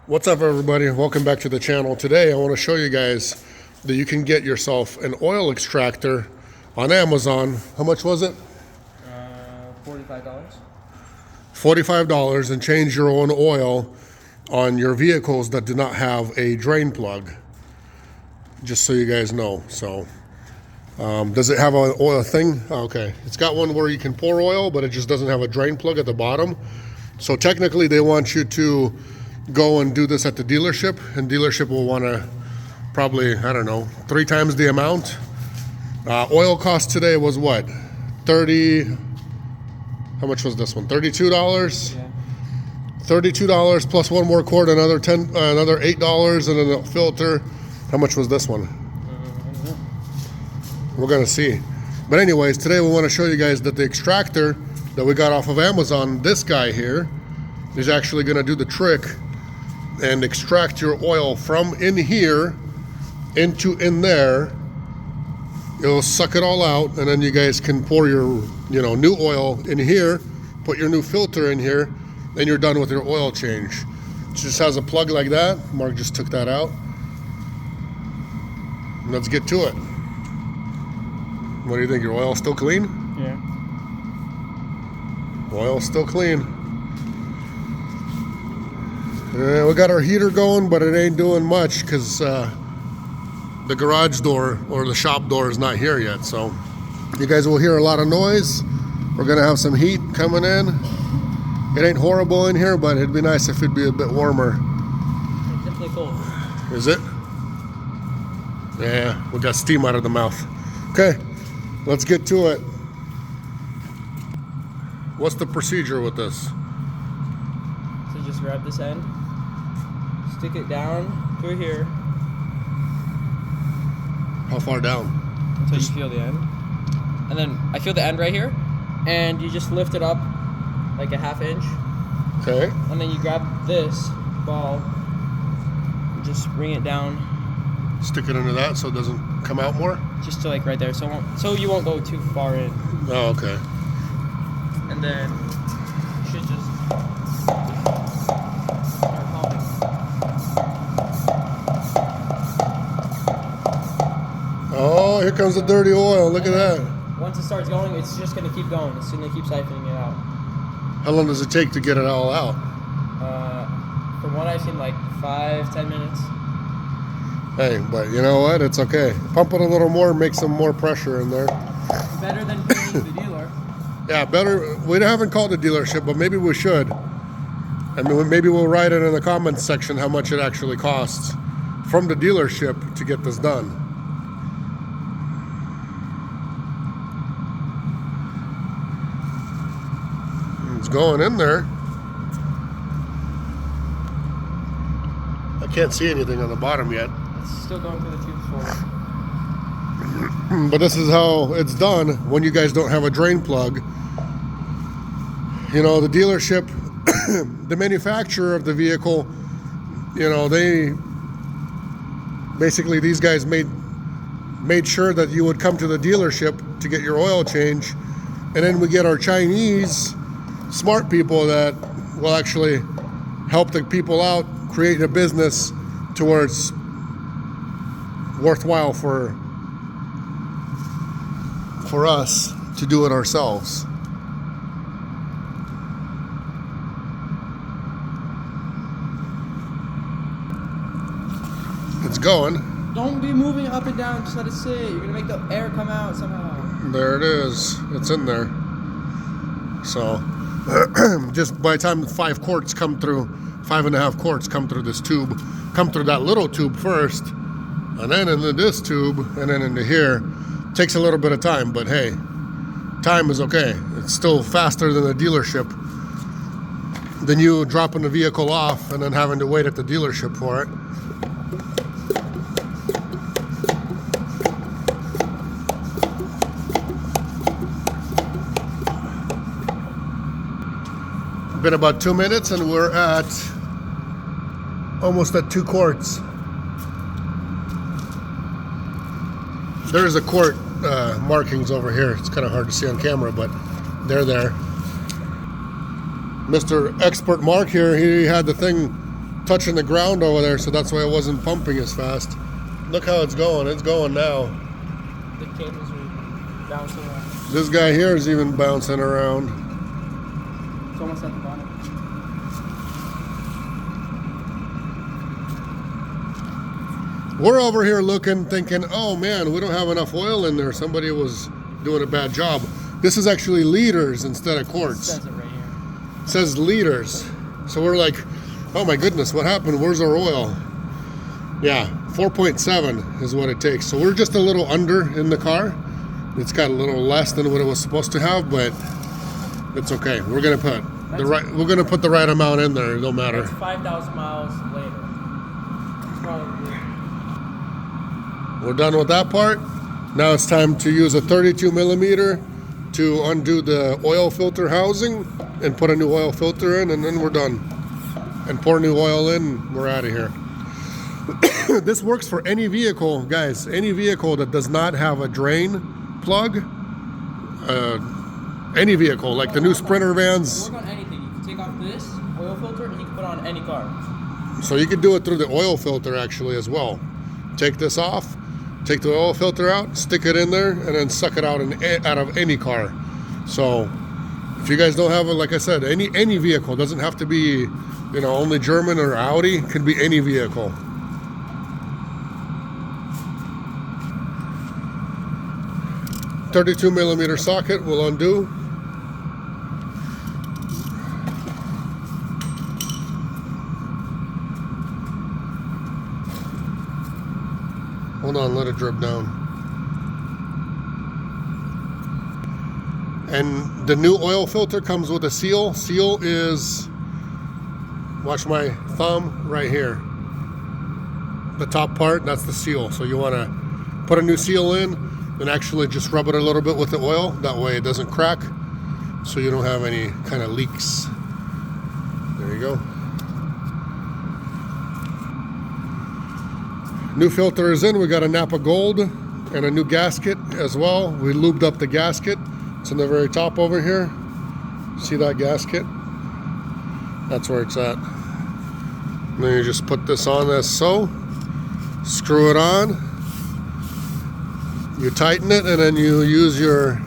What's up, everybody? Welcome back to the channel. Today I want to show you guys that you can get yourself an oil extractor on Amazon. How much was it? $45. $45 and change your own oil on your vehicles that do not have a drain plug. Just so you guys know. So does it have an oil thing? Okay, it's got one where you can pour oil, but it just doesn't have a drain plug at the bottom. So technically they want you to go and do this at the dealership, and dealership will want to probably, I don't know, 3 times the amount. Oil cost today was what? 30, how much was this one? $32? Yeah. $32 plus one more quart, another $8, and then a filter. How much was this one? We're gonna see. But anyways, today we want to show you guys that the extractor that we got off of Amazon, this guy here, is actually gonna do the trick and extract your oil from in here into in there. It'll suck it all out, and then you guys can pour your new oil in here, put your new filter in here, and you're done with your oil change. It just has a plug like that. Mark just took that out. Let's get to it. What do you think? Your oil's still clean? Yeah. Oil's still clean. We got our heater going, but it ain't doing much because the garage door or the shop door is not here yet. So you guys will hear a lot of noise. We're gonna have some heat coming in. It ain't horrible in here, but it'd be nice if it'd be a bit warmer. It's definitely cold. Is it? Yeah, we got steam out of the mouth. Okay, let's get to it. What's the procedure with this? So just grab this end, stick it down through here How far down? until you feel the end. And then I feel the end right here, and you just lift it up like a ½ inch. Okay. And then you grab this ball and just bring it down Stick it into that so it doesn't come out more? just to like right there, so you won't go too far in. Oh, okay. And then you should just start pumping. Oh, here comes the dirty oil. Look at that. Once it starts going, it's just gonna keep going. It's gonna keep siphoning it out. How long does it take to get it all out? From what I've seen, like 5-10 minutes. Hey, but you know what? It's okay. Pump it a little more, make some more pressure in there. Better than paying the dealer. Yeah, better. We haven't called the dealership, but maybe we should. I mean, maybe we'll write it in the comments section how much it actually costs from the dealership to get this done. It's going in there. I can't see anything on the bottom yet. It's still going through the tubes forward. But this is how it's done when you guys don't have a drain plug. You know, the dealership, the manufacturer of the vehicle, they basically, these guys made sure that you would come to the dealership to get your oil change. And then we get our Chinese smart people that will actually help the people out, create a business to where it's worthwhile for us to do it ourselves. It's going. Don't be moving up and down. Just let it sit. You're gonna make the air come out somehow. There it is. It's in there. So just by the time the 5 quarts come through, 5.5 quarts come through this tube, come through that little tube first, and then into this tube, and then into here. Takes a little bit of time, but hey, time is okay. It's still faster than the dealership, than you dropping the vehicle off and then having to wait at the dealership for it. Been about 2 minutes and we're at almost at 2 quarts. There's a quart markings over here. It's kind of hard to see on camera, but they're there. Mr. Expert Mark here, he had the thing touching the ground over there, so that's why it wasn't pumping as fast. Look how it's going. It's going now. The cables are bouncing around. This guy here is even bouncing around. It's almost at the bottom. We're over here looking, thinking, oh man, we don't have enough oil in there. Somebody was doing a bad job. This is actually liters instead of It quarts. says it right here. It says liters. So we're like, oh my goodness, what happened? Where's our oil? Yeah, 4.7 is what it takes. So we're just a little under in the car. It's got a little less than what it was supposed to have, but it's okay. We're gonna put the right amount in there. It don't matter. It's 5,000 miles later. Probably. We're done with that part. Now it's time to use a 32 millimeter to undo the oil filter housing and put a new oil filter in, and then we're done. And pour new oil in, we're out of here. This works for any vehicle, guys. Any vehicle that does not have a drain plug. Any vehicle, like the new Sprinter vans. Work on anything. You can take off this oil filter and you can put on any car. So you can do it through the oil filter actually as well. Take this off, take the oil filter out, stick it in there, and then suck it out out of any car. So if you guys don't have it, like I said, any vehicle, doesn't have to be, you know, only German or Audi, it could be any vehicle. .32 millimeter socket will undo. Hold on, let it drip down. And the new oil filter comes with a seal. Seal is, watch my thumb right here. The top part, that's the seal. So you want to put a new seal in and actually just rub it a little bit with the oil. That way it doesn't crack, so you don't have any kind of leaks. There you go. New filter is in. We got a Napa Gold and a new gasket as well. We lubed up the gasket. It's in the very top over here. See that gasket? That's where it's at. And then you just put this on as so. Screw it on. You tighten it, and then you use your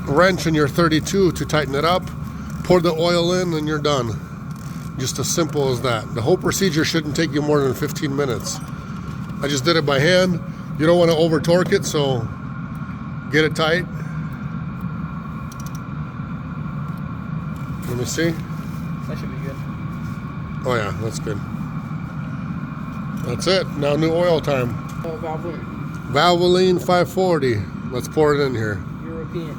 wrench and your 32 to tighten it up. Pour the oil in, and you're done. Just as simple as that. The whole procedure shouldn't take you more than 15 minutes. I just did it by hand. You don't want to over torque it, so get it tight. Let me see. That should be good. Oh yeah, that's good. That's it. Now new oil time. Valvoline. Valvoline 540. Let's pour it in here. European.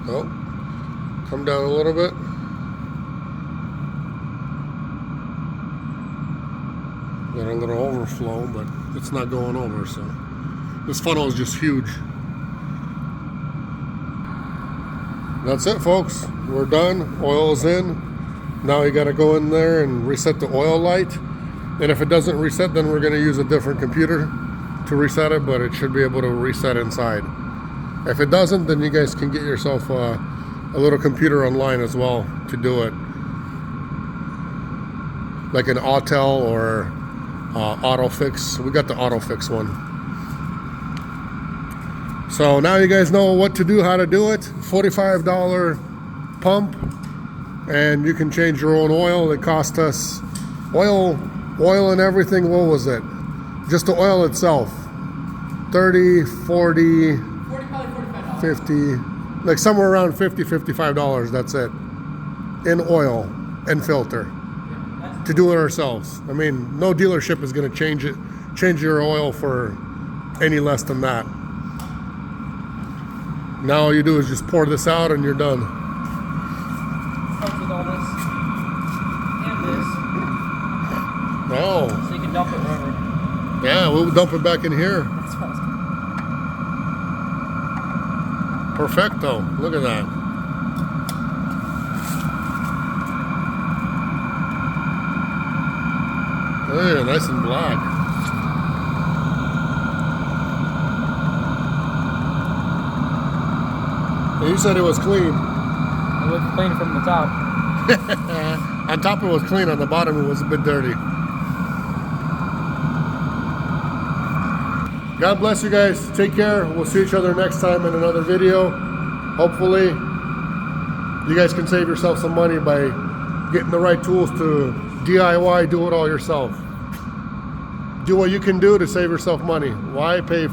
Oh, come down a little bit. Got a little overflow, but it's not going over, so. This funnel is just huge. That's it, folks. We're done. Oil's in. Now you got to go in there and reset the oil light. And if it doesn't reset, then we're going to use a different computer to reset it, but it should be able to reset inside. If it doesn't, then you guys can get yourself a little computer online as well to do it. Like an Autel or AutoFix. We got the AutoFix one. So now you guys know what to do, how to do it. $45 pump, and you can change your own oil. It cost us oil and everything. What was it? Just the oil itself. 30, 40, 50, like somewhere around $50, $55. That's it. In oil and filter. To do it ourselves. I mean, no dealership is going to change your oil for any less than that. Now all you do is just pour this out and you're done. Comes with all this and this. Oh. So you can dump it wherever. Yeah, we'll dump it back in here. That's what I was gonna- Perfecto. Look at that. Hey, nice and black. And you said it was clean. It looks clean from the top. On top it was clean, on the bottom it was a bit dirty. God bless you guys. Take care. We'll see each other next time in another video. Hopefully, you guys can save yourself some money by getting the right tools to DIY, do it all yourself. Do what you can do to save yourself money. Why pay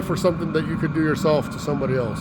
for something that you could do yourself to somebody else?